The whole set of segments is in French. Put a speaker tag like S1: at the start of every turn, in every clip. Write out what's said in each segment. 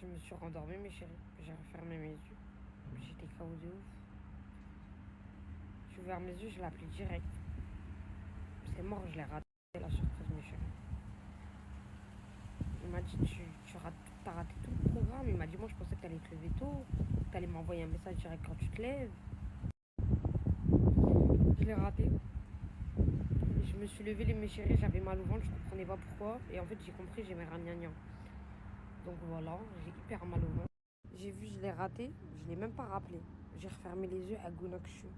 S1: Je me suis rendormie, mes chéris. J'ai refermé mes yeux. J'étais KO de ouf. J'ai ouvert mes yeux, je l'ai appelé direct. C'est mort, je l'ai raté, la surprise, mes chéris. Il m'a dit, t'as raté tout le programme. Il m'a dit, moi, je pensais que t'allais te lever tôt. T'allais m'envoyer un message direct quand tu te lèves. Je l'ai raté. Je me suis levée, mes chéris, j'avais mal au ventre, je comprenais pas pourquoi. Et en fait, j'ai compris, j'ai mes ragnagnas. Donc voilà, j'ai hyper mal au ventre. J'ai vu, je l'ai raté, je l'ai même pas rappelé. J'ai refermé les yeux à Gonakshu.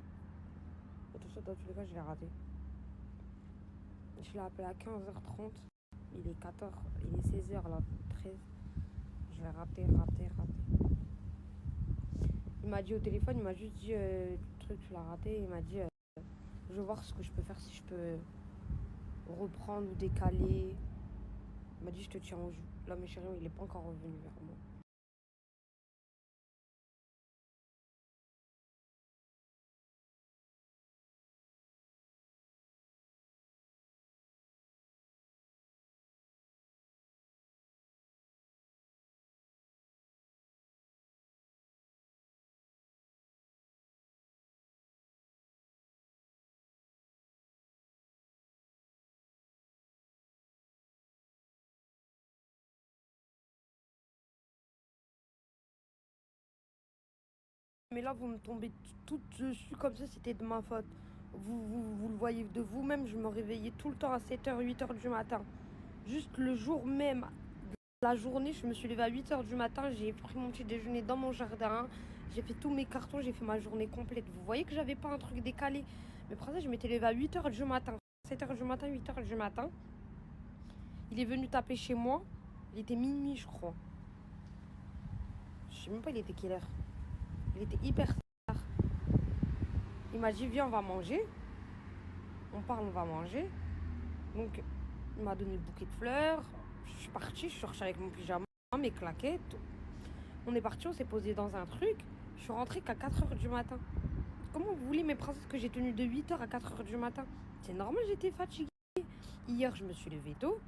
S1: Et tout ça, dans tous les cas, je l'ai raté. Je l'ai appelé à 15h30. Il est 14, il est 16h là, 13. Je l'ai raté. Il m'a dit au téléphone, il m'a juste dit le truc, tu l'as raté. Il m'a dit, je vais voir ce que je peux faire, si je peux reprendre ou décaler. Il m'a dit, je te tiens au jus. Là, mes chéris, il est pas encore revenu vers moi. Mais là, vous me tombez tout dessus comme ça, c'était de ma faute. Vous le voyez de vous-même, je me réveillais tout le temps à 7h, 8h du matin. Juste le jour même, la journée, je me suis levée à 8h du matin, j'ai pris mon petit déjeuner dans mon jardin, j'ai fait tous mes cartons, j'ai fait ma journée complète. Vous voyez que j'avais pas un truc décalé. Mais pour ça, je m'étais levée à 8h du matin. 7h du matin, 8h du matin. Il est venu taper chez moi. Il était minuit, je crois. Je sais même pas, il était quelle heure. Il était hyper tard. Il m'a dit, viens, on va manger. On parle, on va manger. Donc, il m'a donné le bouquet de fleurs. Je suis partie, je suis sortie avec mon pyjama, mes claquettes. On est parti, on s'est posé dans un truc. Je suis rentrée qu'à 4h du matin. Comment vous voulez, mes princesses, que j'ai tenu de 8h à 4h du matin? C'est normal, j'étais fatiguée. Hier, je me suis levée tôt.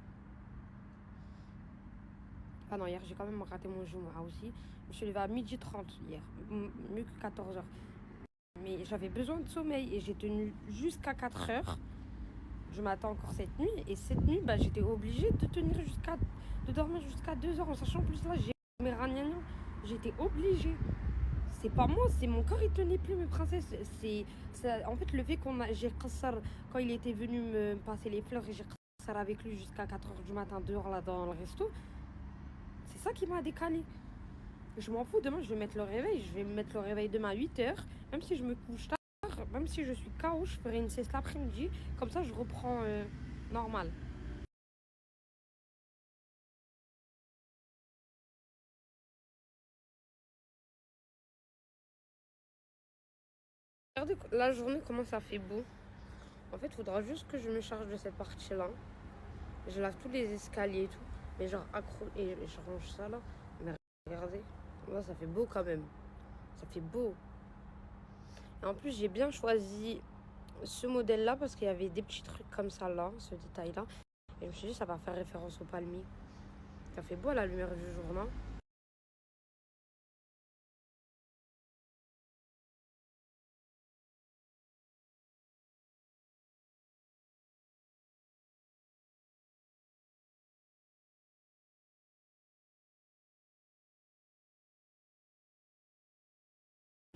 S1: Ah non, hier, j'ai quand même raté mon jour, moi aussi. Je me suis levée à 12h30 hier. Mieux que 14h. Mais j'avais besoin de sommeil et j'ai tenu jusqu'à 4h. Je m'attends encore cette nuit. Et cette nuit, bah, j'étais obligée de dormir jusqu'à 2h. En sachant plus là, j'ai mes ragnagnas. J'étais obligée. C'est pas moi, c'est mon corps, il tenait plus, mes princesses. En fait, le fait j'ai qassar, quand il était venu me passer les fleurs et j'ai qassar avec lui jusqu'à 4h du matin dehors là dans le resto, c'est ça qui m'a décalé. Je m'en fous, demain je vais mettre le réveil. Je vais mettre le réveil demain à 8h. Même si je me couche tard, même si je suis KO, je ferai une sieste l'après-midi. Comme ça, je reprends normal. Regardez la journée, comment ça fait beau. En fait, il faudra juste que je me charge de cette partie-là. Je lave tous les escaliers et tout. Mais genre, et je range ça là. Mais regardez, là, ça fait beau quand même. Ça fait beau. Et en plus, j'ai bien choisi ce modèle-là parce qu'il y avait des petits trucs comme ça là, ce détail-là. Et je me suis dit, ça va faire référence au palmier. Ça fait beau à la lumière du jour, non?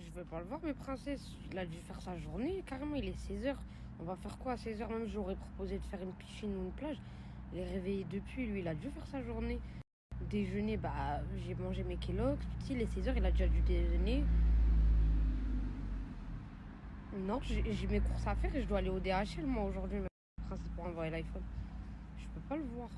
S1: Je veux pas le voir, mes princesses. Il a dû faire sa journée. Carrément, il est 16h. On va faire quoi à 16h? Même j'aurais proposé de faire une piscine ou une plage. Il est réveillé depuis, lui, il a dû faire sa journée. Déjeuner, bah, j'ai mangé mes Kellogg's. Petit, les 16h, il a déjà dû déjeuner. Non, j'ai mes courses à faire et je dois aller au DHL, moi, aujourd'hui, mes princesses, pour envoyer l'iPhone. Je peux pas le voir.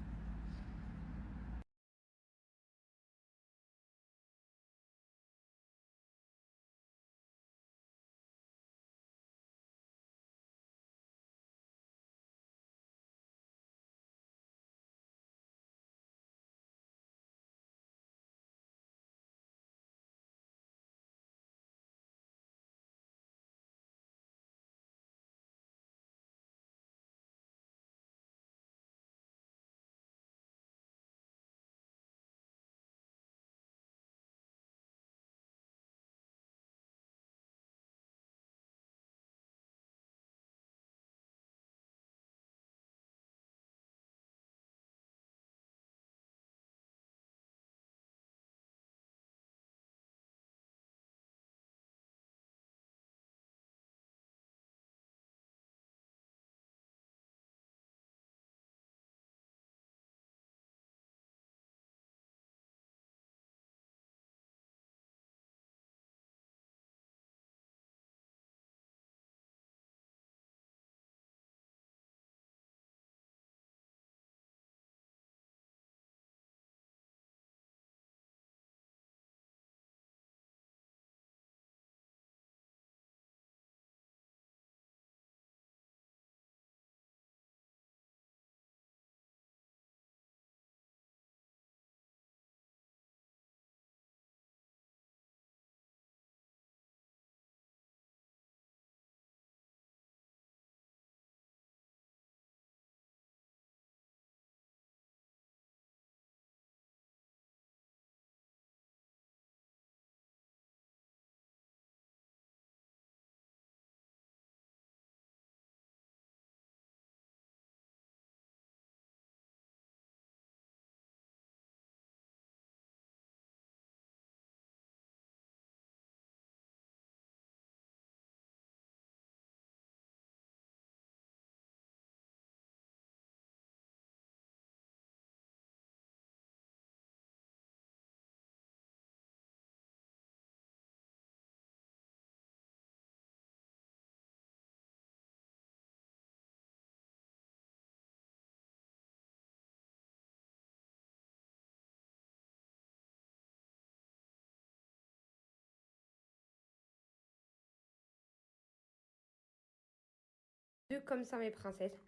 S1: Deux comme ça, mes princesses.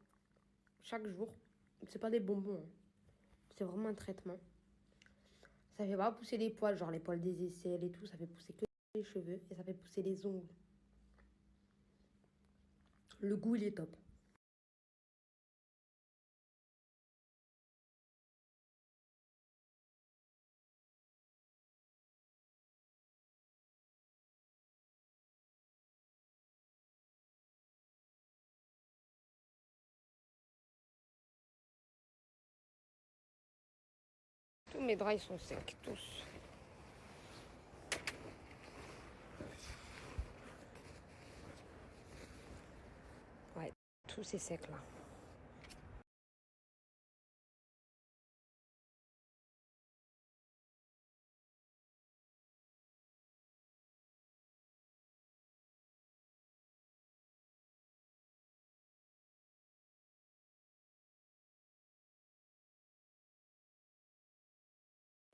S1: Chaque jour. C'est pas des bonbons, hein. C'est vraiment un traitement. Ça fait pas pousser les poils, genre les poils des aisselles et tout. Ça fait pousser que les cheveux et ça fait pousser les ongles. Le goût, il est top. Tous mes draps, ils sont secs, tous. Ouais, tout c'est sec là.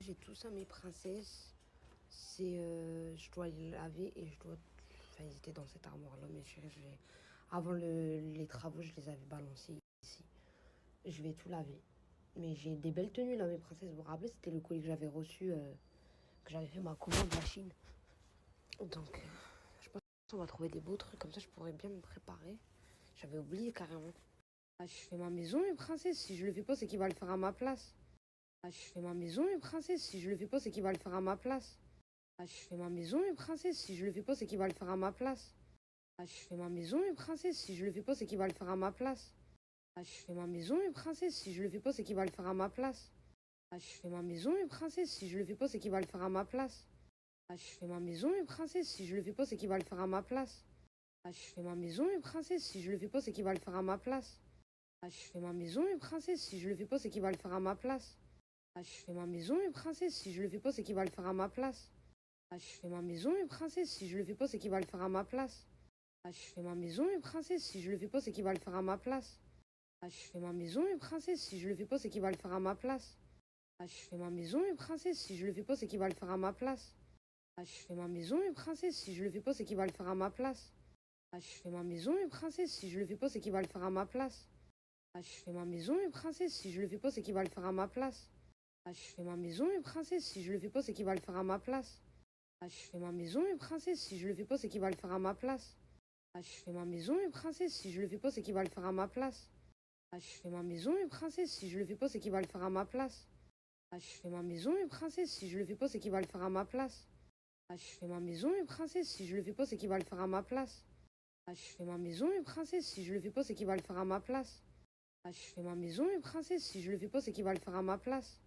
S1: J'ai tout ça, mes princesses. Je dois les laver et je dois. Enfin, ils étaient dans cette armoire-là, mais avant les travaux, je les avais balancés ici. Je vais tout laver. Mais j'ai des belles tenues là, mes princesses. Vous vous rappelez, c'était le colis que j'avais reçu, que j'avais fait ma commande de la Chine. Donc, je pense qu'on va trouver des beaux trucs. Comme ça, je pourrais bien me préparer. J'avais oublié carrément. Ah, je fais ma maison, mes princesses. Si je le fais pas, c'est qu'il va le faire à ma place. Ah, je fais ma maison, mes princesses. Si je le fais pas, c'est qu'il va le faire à ma place. Ah, je fais ma maison, mes princesses. Si je le fais pas, c'est qu'il va le faire à ma place. Ah, je fais ma maison, mes princesses. Si je le fais pas, c'est qu'il va le faire à ma place. Ah, je fais ma maison, mes princesses. Si je le fais pas, c'est qu'il va le faire à ma place. Ah, je fais ma maison, mes princesses. Si je le fais pas, c'est qu'il va le faire à ma place. Ah, je fais ma maison, mes princesses. Si je le fais pas, c'est qu'il va le faire à ma place. Ah, je fais ma maison, mes princesses. Si je le fais pas, c'est qu'il va le faire à ma place. Ah, je fais ma maison, mes princesses. Si je le fais pas, c'est qu'il va le faire à ma place. Ah, je fais ma maison, mes princesses. Si je le fais pas, c'est qu'il va le faire à ma place. Ah, je fais ma maison, mes princesses. Si je le fais pas, c'est qu'il va le faire à ma place. Ah, je fais ma maison, mes princesses. Si je le fais pas, c'est qu'il va le faire à ma place. Ah, je fais ma maison, mes princesses. Si je le fais pas, c'est qu'il va le faire à ma place. Ah, je fais ma maison, mes princesses. Si je le fais pas, c'est qu'il va le faire à ma place. Ah, je fais ma maison, mes princesses. Si je le fais pas, c'est qu'il va le faire à ma place. Ah, je fais ma maison, mes princesses. Si je le fais pas, c'est qu'il va le faire à ma place. Ah, je fais ma maison, mes princesses. Si je le fais pas, c'est qu'il va le faire à ma place. Ah, je fais ma maison, mes princesses. Si je le fais pas, c'est qu'il va le faire à ma place. Ah, je fais ma maison, mes princesses. Si je le fais pas, c'est qu'il va le faire à ma place. Ah, je fais ma maison, mes princesses. Si je le fais pas, c'est qu'il va le faire à ma place. Ah, je fais ma maison, mes princesses. Si je le fais pas, c'est qu'il va le faire à ma place. Ah, je fais ma maison, mes princesses. Si je le fais pas, c'est qu'il va le faire à ma place. Ah, je fais ma maison, mes princesses. Si je le fais pas, c'est qu'il va le faire à ma place. Ah, je fais ma maison, mes princesses. Si je le fais pas, c'est qu'il va le faire à ma place. Ah, je fais ma maison, mes princesses. Si je le fais pas, c'est qu'il va le faire à ma place.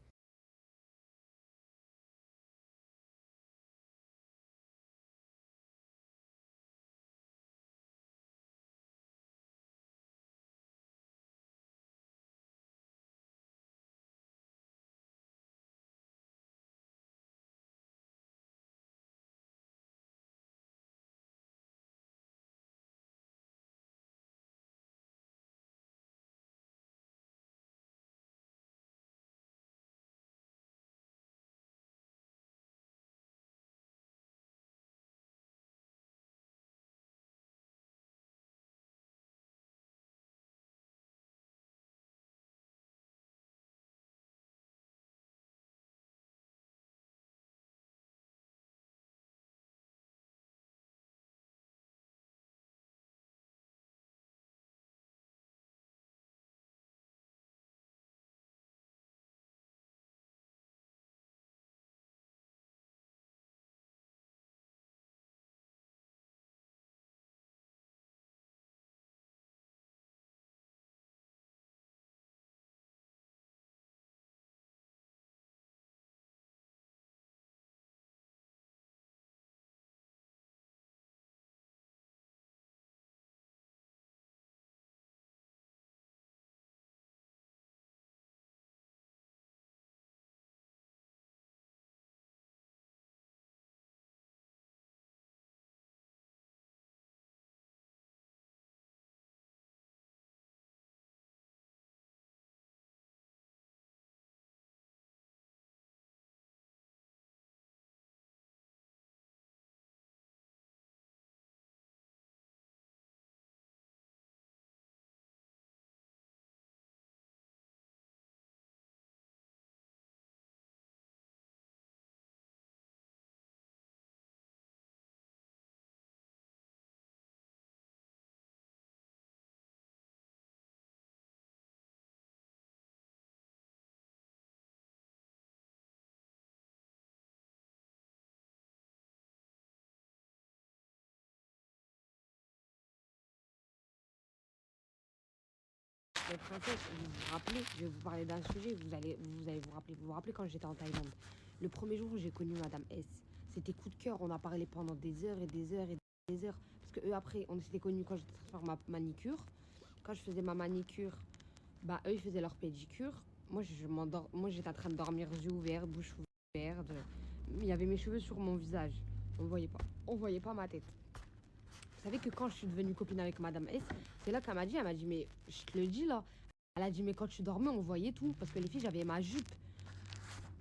S1: Mais princesse, vous vous rappelez, je vais vous parler d'un sujet, vous allez vous rappeler quand j'étais en Thaïlande. Le premier jour où j'ai connu Madame S, c'était coup de cœur, on a parlé pendant des heures et des heures et des heures. Parce que eux, après, on s'était connus quand j'étais en train de faire ma manicure. Quand je faisais ma manicure, bah eux, ils faisaient leur pédicure. Moi, j'étais en train de dormir, yeux ouverts, bouche ouverte. Il y avait mes cheveux sur mon visage. On voyait pas. On voyait pas ma tête. Vous savez que quand je suis devenue copine avec Madame S, c'est là qu'elle m'a dit, mais je te le dis là. Elle a dit, mais quand tu dormais, on voyait tout. Parce que les filles, j'avais ma jupe.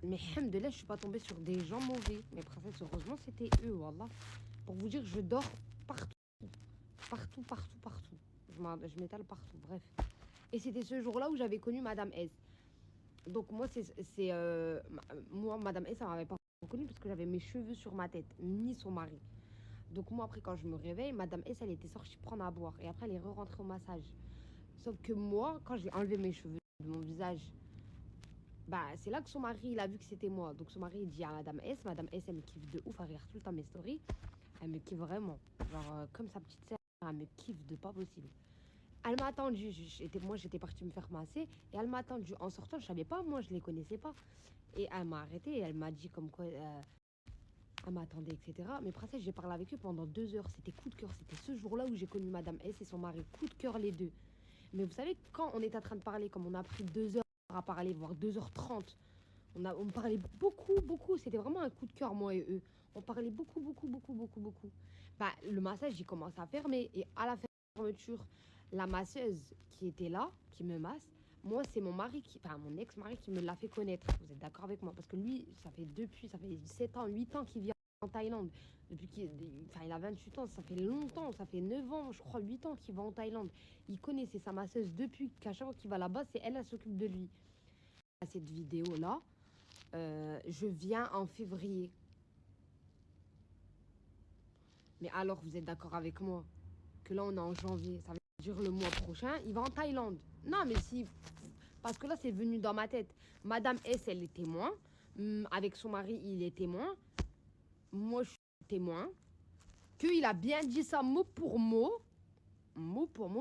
S1: Mais hamdoulilah, je suis pas tombée sur des gens mauvais. Mais princesse, heureusement, c'était eux, wallah. Pour vous dire, je dors partout. Partout, partout, partout. Je m'étale partout, bref. Et c'était ce jour-là où j'avais connu Madame S. Donc moi, Madame S, elle m'avait pas reconnue parce que j'avais mes cheveux sur ma tête, ni son mari. Donc moi, après, quand je me réveille, Madame S, elle était sortie prendre à boire. Et après, elle est re-rentrée au massage. Sauf que moi, quand j'ai enlevé mes cheveux de mon visage, bah, c'est là que son mari, il a vu que c'était moi. Donc son mari, il dit à Madame S, Madame S, elle me kiffe de ouf, elle regarde tout le temps mes stories. Elle me kiffe vraiment. Genre, comme sa petite sœur, elle me kiffe de pas possible. Elle m'a attendu, moi j'étais partie me faire masser, et elle m'a attendu. En sortant, je savais pas, moi je les connaissais pas. Et elle m'a arrêté et elle m'a dit comme quoi elle m'attendait, etc. Mais princesse, j'ai parlé avec eux pendant 2 heures. C'était coup de cœur. C'était ce jour-là où j'ai connu Madame S et son mari. Coup de cœur les deux. Mais vous savez, quand on est en train de parler, comme on a pris 2 heures à parler, voire 2h30, on parlait beaucoup, beaucoup. C'était vraiment un coup de cœur, moi et eux. On parlait beaucoup, beaucoup, beaucoup, beaucoup, beaucoup. Bah, le massage, il commence à fermer. Et à la fermeture, la masseuse qui était là, qui me masse, moi, c'est mon ex-mari qui me l'a fait connaître. Vous êtes d'accord avec moi? Parce que lui, ça fait 7 ans, 8 ans qu'il vit en Thaïlande. Il a 28 ans, ça fait longtemps, ça fait 9 ans, je crois 8 ans qu'il va en Thaïlande. Il connaissait sa masseuse depuis qu'à chaque fois qu'il va là-bas, c'est elle, elle s'occupe de lui. À cette vidéo-là, je viens en février. Mais alors, vous êtes d'accord avec moi que là, on est en janvier, ça veut dire le mois prochain, il va en Thaïlande. Non, mais si, parce que là, c'est venu dans ma tête. Madame S, elle est témoin. Avec son mari, il est témoin. Moi, je suis témoin. Qu'il a bien dit ça mot pour mot,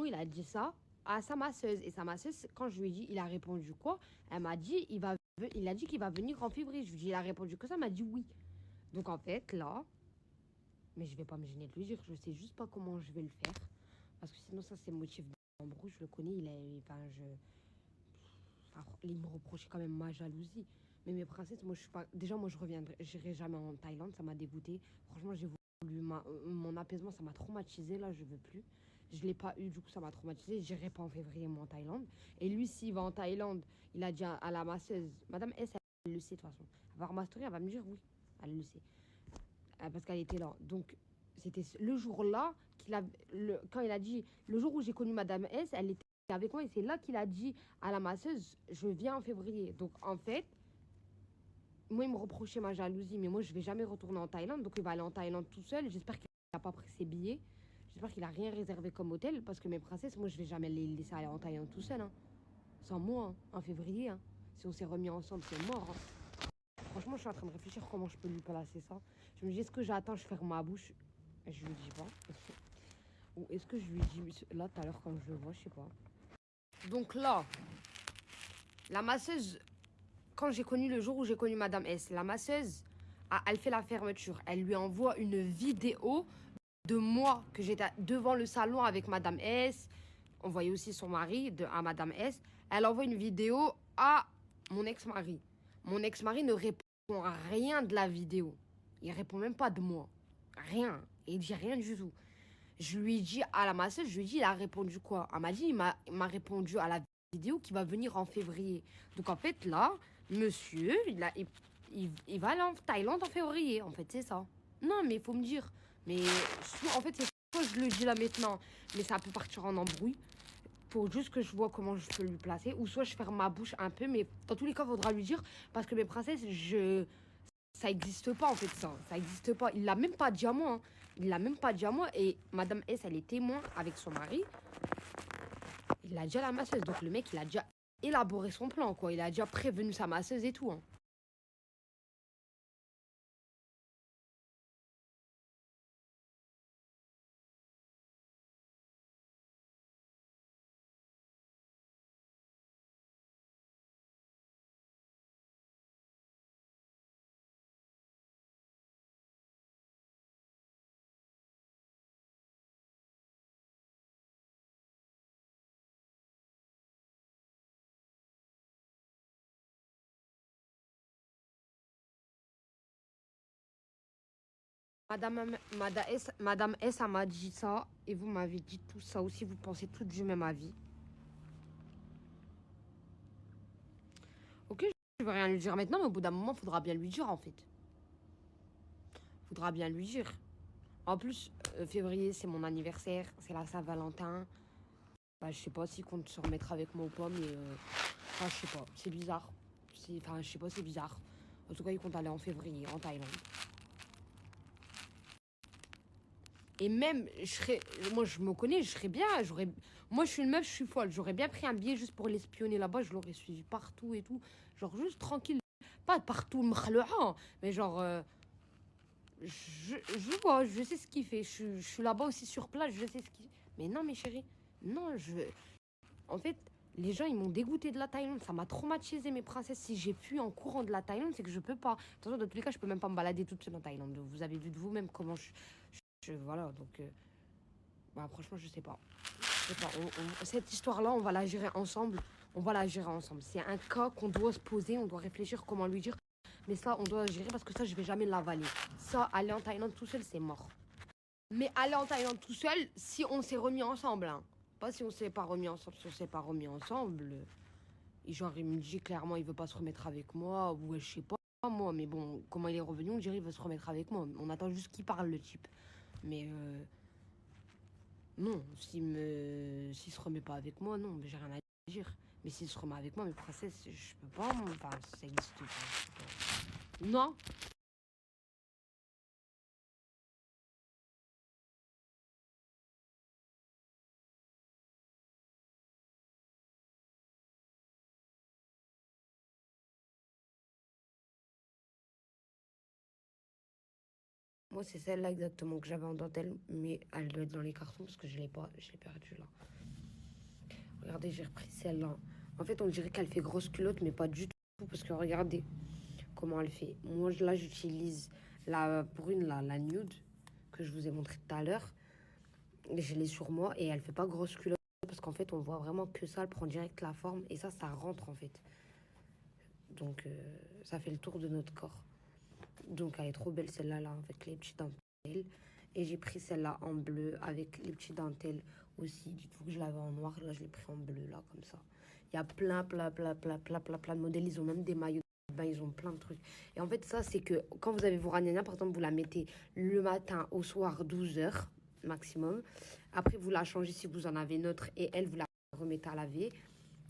S1: il a dit ça à sa masseuse. Et sa masseuse, quand je lui ai dit, il a répondu quoi? Elle m'a dit, il a dit qu'il va venir en février. Je lui ai dit, il a répondu que ça, elle m'a dit oui. Donc en fait, là, mais je vais pas me gêner de lui dire, je sais juste pas comment je vais le faire. Parce que sinon, ça, c'est motif d'embrouille, je le connais, il me reprochait quand même ma jalousie. Mais mes princesses, moi, je suis pas. Déjà, moi, j'irai jamais en Thaïlande, ça m'a dégoûté. Franchement, j'ai voulu. Mon apaisement, ça m'a traumatisé, là, je veux plus. Je l'ai pas eu, du coup, ça m'a traumatisé. J'irai pas en février, moi, en Thaïlande. Et lui, s'il va en Thaïlande, il a dit à la masseuse, Madame S, elle le sait, de toute façon. Elle va voir ma story, elle va me dire oui, elle le sait. Parce qu'elle était là. Donc, c'était le jour-là quand il a dit, le jour où j'ai connu Madame S, elle était avec moi et c'est là qu'il a dit à la masseuse, je viens en février. Donc, en fait, moi, il me reprochait ma jalousie, mais moi, je vais jamais retourner en Thaïlande. Donc, il va aller en Thaïlande tout seul. J'espère qu'il n'a pas pris ses billets. J'espère qu'il a rien réservé comme hôtel parce que mes princesses, moi, je vais jamais les laisser aller en Thaïlande tout seul. Hein. Sans moi, hein, en février. Hein. Si on s'est remis ensemble, c'est mort. Hein. Franchement, je suis en train de réfléchir comment je peux lui placer ça. Je me dis, est-ce que j'attends, je ferme ma bouche et je lui dis pas. Ou est-ce que je lui dis là tout à l'heure quand je le vois, je sais pas. Donc là, la masseuse, quand j'ai connu le jour où j'ai connu Madame S, la masseuse, elle fait la fermeture. Elle lui envoie une vidéo de moi que j'étais devant le salon avec Madame S. On voyait aussi son mari à Madame S. Elle envoie une vidéo à mon ex-mari. Mon ex-mari ne répond à rien de la vidéo. Il répond même pas de moi. Rien. Il dit rien du tout. Je lui dis à la masseuse, je lui dis, il a répondu quoi? Elle m'a dit, il m'a répondu à la vidéo qui va venir en février. Donc en fait, là, monsieur, il va aller en Thaïlande en février. En fait, c'est ça. Non, mais il faut me dire. Mais en fait, c'est soit je le dis là maintenant, mais ça peut partir en embrouille. Faut juste que je vois comment je peux lui placer. Ou soit je ferme ma bouche un peu, mais dans tous les cas, il faudra lui dire. Parce que mes princesses, ça n'existe pas en fait ça. Ça n'existe pas. Il l'a même pas dit à moi. Hein. Il l'a même pas dit à moi. Et Madame S, elle est témoin avec son mari. Il l'a dit à la masseuse. Donc le mec, il a déjà élaboré son plan, quoi. Il a déjà prévenu sa masseuse et tout. Hein. Madame S, elle m'a dit ça, et vous m'avez dit tout ça aussi, vous pensez tout du même avis. Ok, je vais rien lui dire maintenant, mais au bout d'un moment, faudra bien lui dire en fait. Faudra bien lui dire. En plus, février, c'est mon anniversaire, c'est la Saint-Valentin. Bah, je sais pas s'il compte se remettre avec moi ou pas, mais enfin, je sais pas, c'est bizarre. Enfin, je sais pas, c'est bizarre. En tout cas, il compte aller en février, en Thaïlande. Et même, moi, je me connais, je serais bien, moi, je suis une meuf, je suis folle. J'aurais bien pris un billet juste pour l'espionner là-bas, je l'aurais suivi partout et tout. Genre, juste tranquille. Pas partout, mais genre, je vois, je sais ce qu'il fait. Je suis là-bas aussi sur place, je sais ce qu'il fait. Mais non, mes chéris, non, en fait, les gens, ils m'ont dégoûté de la Thaïlande. Ça m'a traumatisé, mes princesses. Si j'ai fui en courant de la Thaïlande, c'est que je peux pas. De toute façon, dans tous les cas, je peux même pas me balader toute seule en Thaïlande. Vous avez vu de vous-même comment voilà, donc... bah, franchement, je sais pas. Je sais pas. Cette histoire-là, on va la gérer ensemble. On va la gérer ensemble. C'est un cas qu'on doit se poser. On doit réfléchir comment lui dire. Mais ça, on doit gérer parce que ça, je vais jamais l'avaler. Ça, aller en Thaïlande tout seul, c'est mort. Mais aller en Thaïlande tout seul, si on s'est remis ensemble. Hein. Pas si on s'est pas remis ensemble. Si on s'est pas remis ensemble. Et genre, il me dit clairement, il veut pas se remettre avec moi. Ou je sais pas, moi. Mais bon, comment il est revenu, on dirait il veut se remettre avec moi. On attend juste qu'il parle, le type. Mais non, s'il se remet pas avec moi, non, j'ai rien à dire. Mais s'il se remet avec moi, mes princesses, je peux pas, enfin, ça existe pas. Non. Moi, c'est celle-là exactement que j'avais en dentelle, mais elle doit être dans les cartons parce que je l'ai pas, je l'ai perdue là. Regardez, j'ai repris celle-là. En fait, on dirait qu'elle fait grosse culotte, mais pas du tout, parce que regardez comment elle fait. Moi, là, j'utilise la brune, là, la nude, que je vous ai montré tout à l'heure. Je l'ai sur moi et elle fait pas grosse culotte, parce qu'en fait, on voit vraiment que ça, elle prend direct la forme, et ça rentre en fait. Donc, ça fait le tour de notre corps. Donc, elle est trop belle celle-là, là, avec les petits dentelles. Et j'ai pris celle-là en bleu avec les petits dentelles aussi. Dites-vous que je l'avais en noir, là, je l'ai pris en bleu, là, comme ça. Il y a plein de modèles. Ils ont même des maillots de bain, ils ont plein de trucs. Et en fait, ça, c'est que quand vous avez vos ragnagnas, par exemple, vous la mettez le matin au soir, 12 heures maximum. Après, vous la changez si vous en avez une autre et elle, vous la remettez à laver.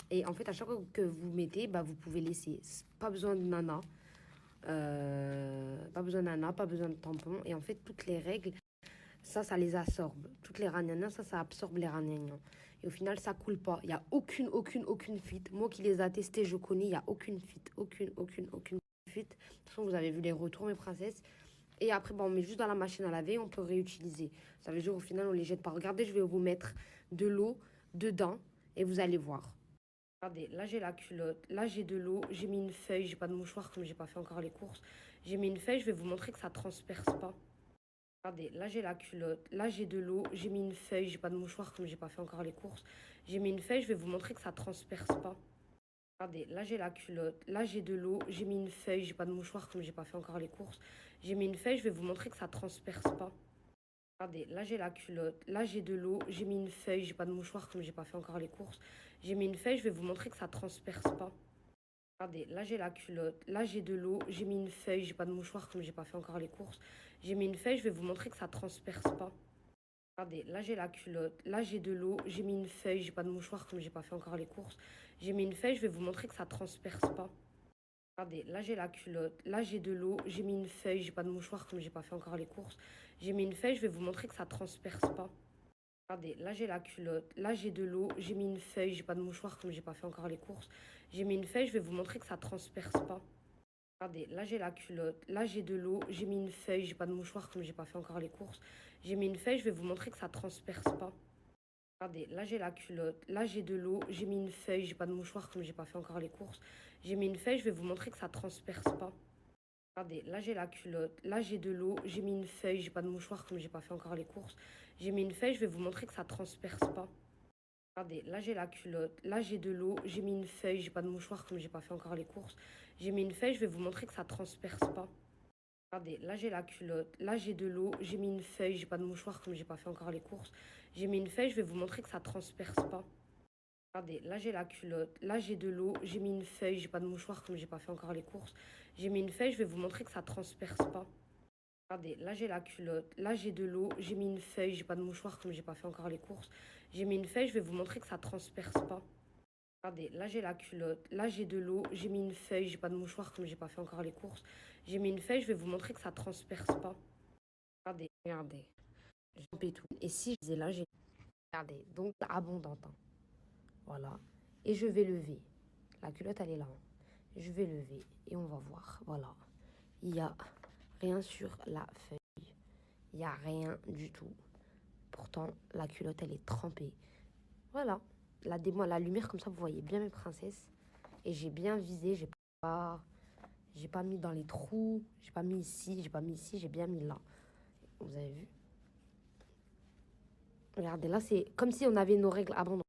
S1: Et en fait, à chaque fois que vous mettez, bah, vous pouvez laisser. Pas besoin de nana. Pas besoin de nana, pas besoin de tampon. Et en fait, toutes les règles, ça les absorbe. Toutes les ragnagnas, ça absorbe les ragnagnas. Et au final, ça coule pas. Il n'y a aucune fuite. Moi qui les a testés, je connais, il n'y a aucune fuite. Aucune fuite. De toute façon, vous avez vu les retours, mes princesses. Et après, bon, on met juste dans la machine à laver, on peut réutiliser. Ça veut dire au final, on les jette pas. Regardez, je vais vous mettre de l'eau dedans et vous allez voir. Regardez, là j'ai la culotte, là j'ai de l'eau, j'ai mis une feuille, j'ai pas de mouchoir comme j'ai pas fait encore les courses. J'ai mis une feuille, je vais vous montrer que ça transperce pas. Regardez, là j'ai la culotte, là j'ai de l'eau, j'ai mis une feuille, j'ai pas de mouchoir comme j'ai pas fait encore les courses. J'ai mis une feuille, je vais vous montrer que ça transperce pas. Regardez, là j'ai la culotte, là j'ai de l'eau, j'ai mis une feuille, j'ai pas de mouchoir comme j'ai pas fait encore les courses. J'ai mis une feuille, je vais vous montrer que ça transperce pas. Regardez, là j'ai la culotte, là j'ai de l'eau, j'ai mis une feuille, j'ai pas de mouchoir comme j'ai pas fait encore les courses. J'ai mis une feuille, je vais vous montrer que ça transperce pas. Regardez, là j'ai la culotte, là j'ai de l'eau, j'ai mis une feuille, j'ai pas de mouchoir comme j'ai pas fait encore les courses. J'ai mis une feuille, je vais vous montrer que ça transperce pas. Regardez, là j'ai la culotte, là j'ai de l'eau, j'ai mis une feuille, j'ai pas de mouchoir comme j'ai pas fait encore les courses. J'ai mis une feuille, je vais vous montrer que ça transperce pas. Regardez, là j'ai la culotte, là j'ai de l'eau, j'ai mis une feuille, j'ai pas de mouchoir comme j'ai pas fait encore les courses. J'ai mis une feuille, je vais vous montrer que ça transperce pas. Regardez, là j'ai la culotte, là j'ai de l'eau, j'ai mis une feuille, j'ai pas de mouchoir comme j'ai pas fait encore les courses. J'ai mis une feuille, je vais vous montrer que ça transperce pas. Regardez, là j'ai la culotte, là j'ai de l'eau, j'ai mis une feuille, j'ai pas de mouchoir comme j'ai pas fait encore les courses. J'ai mis une feuille, je vais vous montrer que ça transperce pas. Regardez, là j'ai la culotte, là j'ai de l'eau, j'ai mis une feuille, j'ai pas de mouchoir comme j'ai pas fait encore les courses. J'ai mis une feuille, je vais vous montrer que ça transperce pas. Regardez, là j'ai la culotte, là j'ai de l'eau, j'ai mis une feuille, j'ai pas de mouchoir comme j'ai pas fait encore les courses. J'ai mis une feuille, je vais vous montrer que ça transperce pas. Regardez, là j'ai la culotte, là j'ai de l'eau, j'ai mis une feuille, j'ai pas de mouchoir comme j'ai pas fait encore les courses. J'ai mis une feuille, je vais vous montrer que ça transperce pas. Regardez, là j'ai la culotte, là j'ai de l'eau, j'ai mis une feuille, j'ai pas de mouchoir comme j'ai pas fait encore les courses. J'ai mis une feuille, je vais vous montrer que ça transperce pas. Regardez, là j'ai la culotte, là j'ai de l'eau, j'ai mis une feuille, j'ai pas de mouchoir comme j'ai pas fait encore les courses. J'ai mis une feuille, je vais vous montrer que ça transperce pas. Regardez, là j'ai la culotte, là j'ai de l'eau, j'ai mis une feuille, j'ai pas de mouchoir comme j'ai pas fait encore les courses. J'ai mis une feuille, je vais vous montrer que ça transperce pas. Regardez, là j'ai la culotte, là j'ai de l'eau, j'ai mis une feuille, j'ai pas de mouchoir comme j'ai pas fait encore les courses. J'ai mis une feuille, je vais vous montrer que ça transperce pas. Regardez, regardez, j'ai trempé tout. Et si je faisais là, j'ai... Regardez, donc abondante, hein. Voilà. Et je vais lever. La culotte, elle est là, hein. Je vais lever et on va voir. Voilà. Il n'y a rien sur la feuille. Il n'y a rien du tout. Pourtant, la culotte, elle est trempée. Voilà. La lumière, comme ça, vous voyez bien mes princesses. Et j'ai bien visé. J'ai pas mis dans les trous. J'ai pas mis ici. J'ai pas mis ici. J'ai bien mis là. Vous avez vu? Regardez, là, c'est comme si on avait nos règles abondantes.